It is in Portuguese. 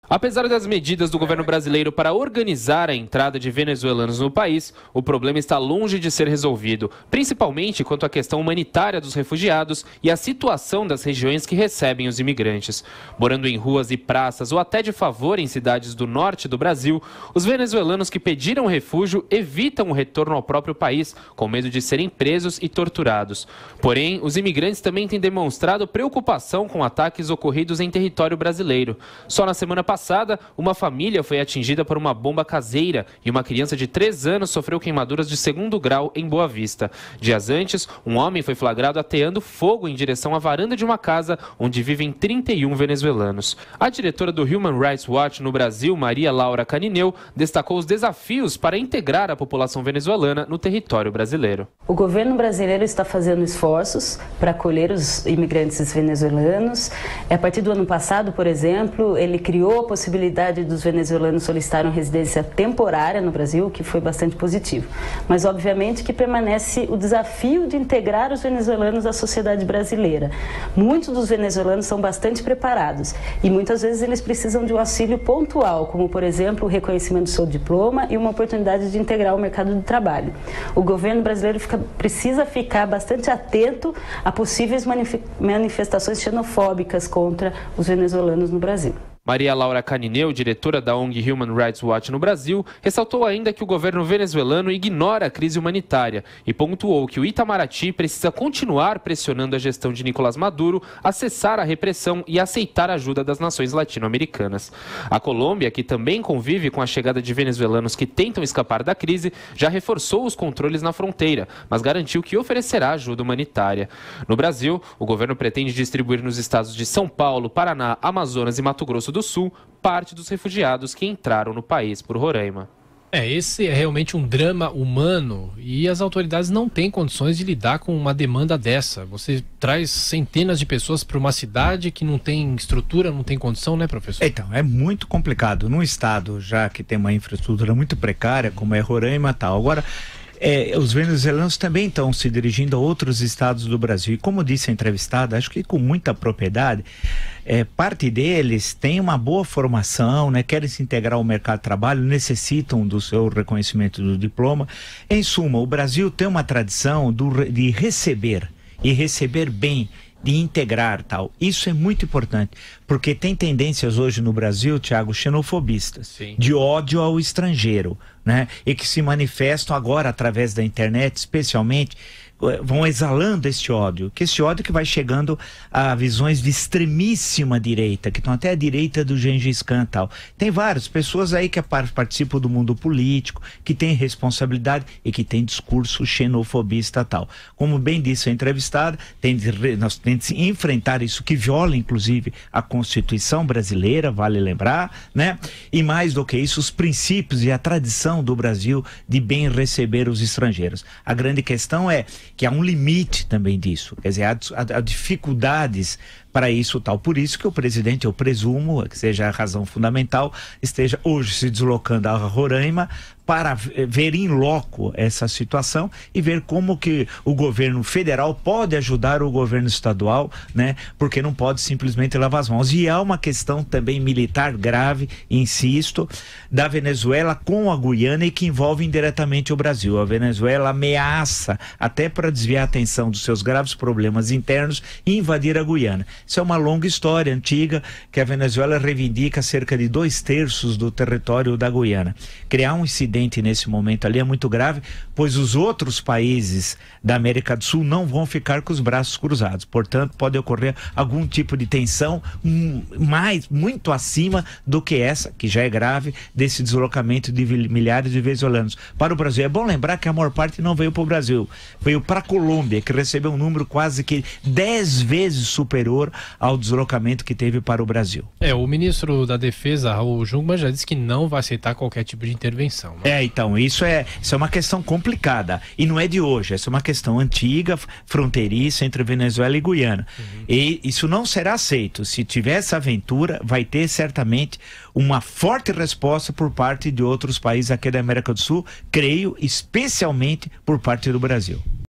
Apesar das medidas do governo brasileiro para organizar a entrada de venezuelanos no país, o problema está longe de ser resolvido, principalmente quanto à questão humanitária dos refugiados e a situação das regiões que recebem os imigrantes. Morando em ruas e praças ou até de favor em cidades do norte do Brasil, os venezuelanos que pediram refúgio evitam o retorno ao próprio país, com medo de serem presos e torturados. Porém, os imigrantes também têm demonstrado preocupação com ataques ocorridos em território brasileiro. Só na semana passada, uma família foi atingida por uma bomba caseira e uma criança de 3 anos sofreu queimaduras de 2º grau em Boa Vista. Dias antes, um homem foi flagrado ateando fogo em direção à varanda de uma casa onde vivem 31 venezuelanos. A diretora do Human Rights Watch no Brasil, Maria Laura Canineu, destacou os desafios para integrar a população venezuelana no território brasileiro. O governo brasileiro está fazendo esforços para acolher os imigrantes venezuelanos. A partir do ano passado, por exemplo, ele criou a possibilidade dos venezuelanos solicitarem residência temporária no Brasil, o que foi bastante positivo. Mas, obviamente, que permanece o desafio de integrar os venezuelanos à sociedade brasileira. Muitos dos venezuelanos são bastante preparados e muitas vezes eles precisam de um auxílio pontual, como, por exemplo, o reconhecimento do seu diploma e uma oportunidade de integrar o mercado de trabalho. O governo brasileiro precisa ficar bastante atento a possíveis manifestações xenofóbicas contra os venezuelanos no Brasil. Maria Laura Canineu, diretora da ONG Human Rights Watch no Brasil, ressaltou ainda que o governo venezuelano ignora a crise humanitária e pontuou que o Itamaraty precisa continuar pressionando a gestão de Nicolás Maduro a cessar a repressão e aceitar a ajuda das nações latino-americanas. A Colômbia, que também convive com a chegada de venezuelanos que tentam escapar da crise, já reforçou os controles na fronteira, mas garantiu que oferecerá ajuda humanitária. No Brasil, o governo pretende distribuir nos estados de São Paulo, Paraná, Amazonas e Mato Grosso do Sul parte dos refugiados que entraram no país por Roraima. Esse é realmente um drama humano e as autoridades não têm condições de lidar com uma demanda dessa. Você traz centenas de pessoas para uma cidade que não tem estrutura, não tem condição, né, professor? Então, é muito complicado. Num estado já que tem uma infraestrutura muito precária, como é Roraima e tal. Agora, os venezuelanos também estão se dirigindo a outros estados do Brasil. E como disse a entrevistada, acho que com muita propriedade, parte deles tem uma boa formação, né, querem se integrar ao mercado de trabalho, necessitam do seu reconhecimento do diploma. Em suma, o Brasil tem uma tradição de receber, e receber bem, de integrar tal. Isso é muito importante, porque tem tendências hoje no Brasil, Thiago, xenofobistas, sim, de ódio ao estrangeiro, né? E que se manifestam agora através da internet, especialmente, vão exalando esse ódio que vai chegando a visões de extremíssima direita, que estão até à direita do Gengis Khan e tal. Tem várias pessoas aí que participam do mundo político, que têm responsabilidade e que têm discurso xenofobista tal. Como bem disse a entrevistada, nós temos que enfrentar isso, que viola inclusive a Constituição brasileira, vale lembrar, né? E mais do que isso, os princípios e a tradição do Brasil de bem receber os estrangeiros. A grande questão é que há um limite também disso, quer dizer, há dificuldades para isso tal. Por isso que o presidente, eu presumo, que seja a razão fundamental, esteja hoje se deslocando a Roraima para ver em loco essa situação e ver como que o governo federal pode ajudar o governo estadual, né? Porque não pode simplesmente lavar as mãos. E há uma questão também militar grave, insisto, da Venezuela com a Guiana e que envolve indiretamente o Brasil. A Venezuela ameaça, até para desviar a atenção dos seus graves problemas internos, e invadir a Guiana. Isso é uma longa história antiga que a Venezuela reivindica cerca de 2/3 do território da Guiana. Criar um incidente nesse momento ali é muito grave, pois os outros países da América do Sul não vão ficar com os braços cruzados. Portanto, pode ocorrer algum tipo de tensão muito acima do que essa, que já é grave, desse deslocamento de milhares de venezuelanos para o Brasil. É bom lembrar que a maior parte não veio para o Brasil, veio para a Colômbia, que recebeu um número quase que 10 vezes superior ao deslocamento que teve para o Brasil. O ministro da Defesa, Raul Jungmann, já disse que não vai aceitar qualquer tipo de intervenção, né? Então, isso é uma questão complicada, e não é de hoje, essa é uma questão antiga, fronteiriça entre Venezuela e Guiana. E isso não será aceito. Se tiver essa aventura, vai ter certamente uma forte resposta por parte de outros países aqui da América do Sul, creio, especialmente por parte do Brasil.